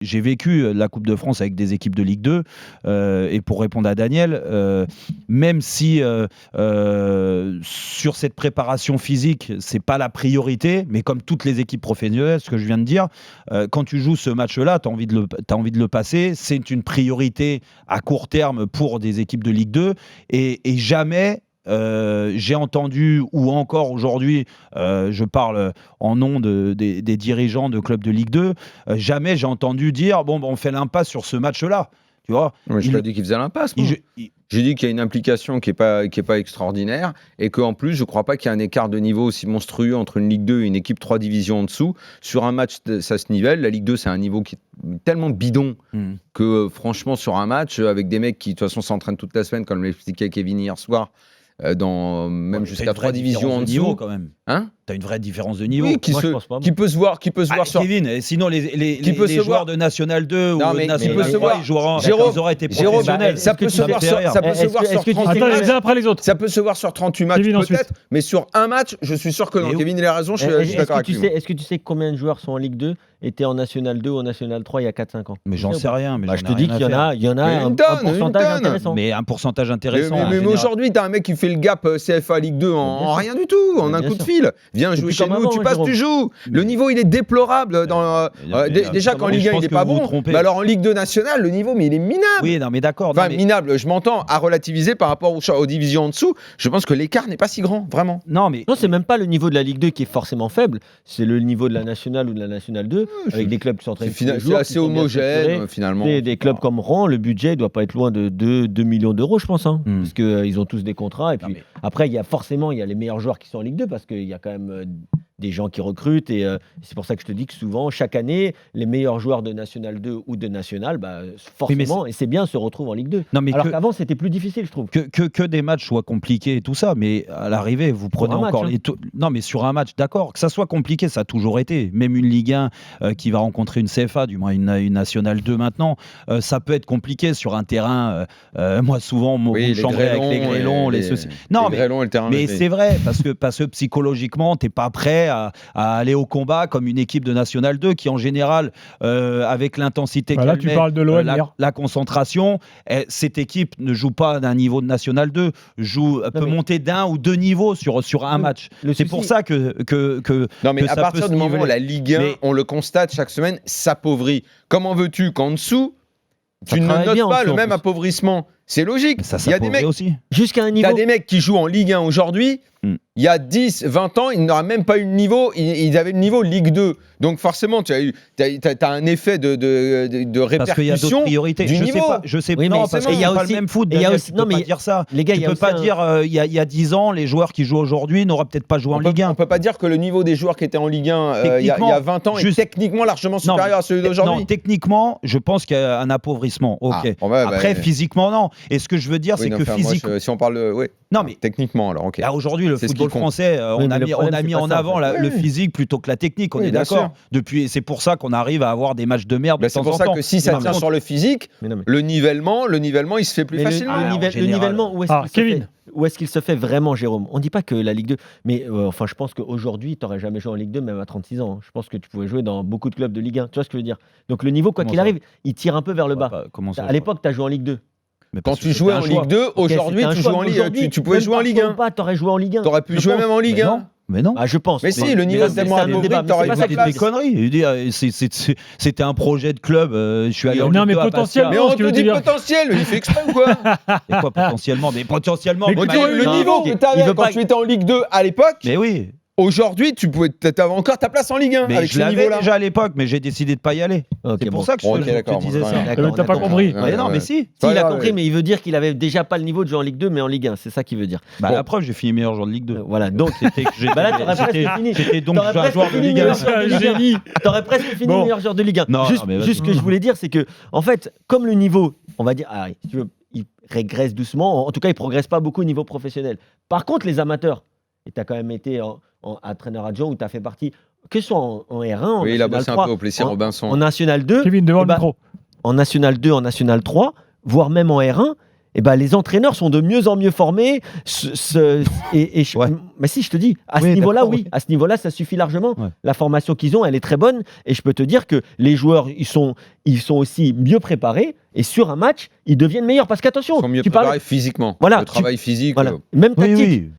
j'ai vécu la Coupe de France avec des équipes de Ligue 2 et pour répondre à Daniel, même si sur cette préparation physique, c'est pas la priorité, mais comme toutes les équipes professionnelles, ce que je viens de dire, quand tu joues ce match-là, tu as envie de le passer, c'est une priorité à court terme pour des équipes de Ligue 2 et jamais j'ai entendu, ou encore aujourd'hui, je parle en nom des dirigeants de clubs de Ligue 2, jamais j'ai entendu dire bon, on fait l'impasse sur ce match-là. Tu vois, je n'ai pas dit qu'il faisait l'impasse. J'ai dit qu'il y a une implication qui est pas extraordinaire et qu'en plus, je ne crois pas qu'il y ait un écart de niveau aussi monstrueux entre une Ligue 2 et une équipe 3 divisions en dessous. Sur un match, ça se nivelle. La Ligue 2, c'est un niveau qui est tellement bidon que franchement, sur un match, avec des mecs qui de toute façon s'entraînent toute la semaine, comme l'expliquait Kevin hier soir, même jusqu'à 3 divisions en dessous. Niveau, quand même. Hein, t'as une vraie différence de niveau. Oui, qui peut se voir sur... Kevin, sinon les joueurs de National 2 ou de National 3, ils auraient été professionnels. Ça peut se voir sur 38 matchs peut-être, mais sur un match, je suis sûr que non. Kevin, il a raison, je suis d'accord avec lui. Est-ce que tu sais combien de joueurs sont en Ligue 2 étaient en National 2 ou en National 3 il y a 4-5 ans? Mais j'en sais rien. Je te dis qu'il y en a un pourcentage intéressant. Mais un pourcentage intéressant. Mais aujourd'hui, t'as un mec qui fait le gap CFA Ligue 2 en rien du tout, en un coup de fil. Viens jouer chez nous, tu passes, tu joues. Le niveau, il est déplorable. Déjà qu'en Ligue 1, il n'est pas bon. Mais alors en Ligue 2 nationale, le niveau, mais il est minable. Oui, non, mais d'accord. Enfin, minable, je m'entends, à relativiser par rapport aux divisions en dessous. Je pense que l'écart n'est pas si grand, vraiment. Non, c'est même pas le niveau de la Ligue 2 qui est forcément faible. C'est le niveau de la Nationale ou de la Nationale 2, avec des clubs qui s'entraînent. C'est assez homogène, finalement. Des clubs comme Rouen, le budget ne doit pas être loin de 2 millions d'euros, je pense. Parce qu'ils ont tous des contrats. Et puis après, il y a les meilleurs joueurs qui sont en Ligue 2, parce qu'il y a quand même des gens qui recrutent et c'est pour ça que je te dis que souvent, chaque année, les meilleurs joueurs de National 2 ou de National, forcément, et c'est bien, se retrouvent en Ligue 2. Non, mais alors qu'avant, c'était plus difficile, je trouve. Que des matchs soient compliqués et tout ça, mais à l'arrivée, vous prenez encore les... Non, mais sur un match, d'accord, que ça soit compliqué, ça a toujours été. Même une Ligue 1 qui va rencontrer une CFA, du moins une National 2 maintenant, ça peut être compliqué sur un terrain. Moi, souvent, on me chambrait avec les grêlons, les ceci. Non, mais c'est vrai, parce que psychologiquement, t'es pas prêt à aller au combat comme une équipe de National 2 qui en général avec l'intensité qu'elle tu parles de l'OM, la concentration, cette équipe ne joue pas d'un niveau de National 2, peut monter d'un ou deux niveaux sur un match. C'est pour ça que non, mais à partir du moment où la Ligue 1, on le constate chaque semaine, s'appauvrit. Comment veux-tu qu'en dessous tu ne notes pas le même appauvrissement? C'est logique. Il y a des mecs aussi. Jusqu'à un niveau. Il y a des mecs qui jouent en Ligue 1 aujourd'hui. Il y a 10, 20 ans, ils n'auraient même pas eu le niveau. Ils avaient le niveau Ligue 2. Donc forcément, tu as un effet de répercussion. Parce qu'il y a d'autres priorités. Du niveau. Je sais pas. Non, parce qu'il n'y a pas le même foot. Il y a aussi. Non, mais dire ça. Les gars, tu peux pas dire il y a 10 ans, les joueurs qui jouent aujourd'hui n'auraient peut-être pas joué en Ligue 1. On peut pas dire que le niveau des joueurs qui étaient en Ligue 1 il y a 20 ans est techniquement largement supérieur à celui d'aujourd'hui. Non, techniquement, je pense qu'il y a un appauvrissement. Ok. Après, physiquement, non. Et ce que je veux dire, c'est que physiquement. Si on parle, oui. Non, mais techniquement, alors, ok. Aujourd'hui, le football français, on a mis en avant le physique plutôt que la technique, on est d'accord. C'est pour ça qu'on arrive à avoir des matchs de merde de temps en temps. C'est pour ça que si ça tient sur le physique, le nivellement, il se fait plus facilement. Le nivellement, où est-ce qu'il se fait vraiment, Jérôme? On ne dit pas que la Ligue 2, mais je pense qu'aujourd'hui, tu n'aurais jamais joué en Ligue 2, même à 36 ans. Je pense que tu pouvais jouer dans beaucoup de clubs de Ligue 1. Tu vois ce que je veux dire? Donc le niveau, quoi qu'il arrive, il tire un peu vers le bas. À l'époque, tu as joué en Ligue 2. Mais quand tu jouais en Ligue 2, aujourd'hui, tu joues en Ligue 1. Tu pouvais jouer en Ligue 1. Tu aurais joué en Ligue 1. Tu aurais pu jouer même en Ligue 1. Mais non. Je pense. Mais si, le niveau est tellement appauvri que t'aurais pas des conneries. C'était un projet de club. Je suis allé en Ligue 2 à potentiellement. Mais on te dit potentiel. Il fait exprêt ou quoi? Et quoi potentiellement? Mais potentiellement. Le niveau que t'avais quand tu étais en Ligue 2 à l'époque. Mais oui. Aujourd'hui, tu avais encore ta place en Ligue 1 avec ce niveau-là. Déjà à l'époque, mais j'ai décidé de pas y aller. C'est pour ça que je te disais ça. T'as pas compris. Non, mais si. Il a compris, mais il veut dire qu'il avait déjà pas le niveau de jouer en Ligue 2, mais en Ligue 1. C'est ça qu'il veut dire. La preuve, j'ai fini meilleur joueur de Ligue 2. Voilà, donc j'étais donc un joueur de Ligue 1. T'aurais presque fini meilleur joueur de Ligue 1. Juste ce que je voulais dire, c'est que, en fait, comme le niveau, on va dire, si tu veux, il régresse doucement. En tout cas, il progresse pas beaucoup au niveau professionnel. Par contre, les amateurs, et tu as quand même été entraîneur adjoint où tu as fait partie, que ce soit en R1, oui, il a bossé un peu au Plessis Robinson. En National 2, Kevin, devant le micro. En National 2, en National 3, voire même en R1, les entraîneurs sont de mieux en mieux formés. Mais si, je te dis, à ce niveau-là, oui. À ce niveau-là, ça suffit largement. Ouais. La formation qu'ils ont, elle est très bonne. Et je peux te dire que les joueurs, ils sont aussi mieux préparés. Et sur un match, ils deviennent meilleurs. Parce qu'attention, ils sont mieux préparés physiquement. Voilà, le travail physique. Même tactique.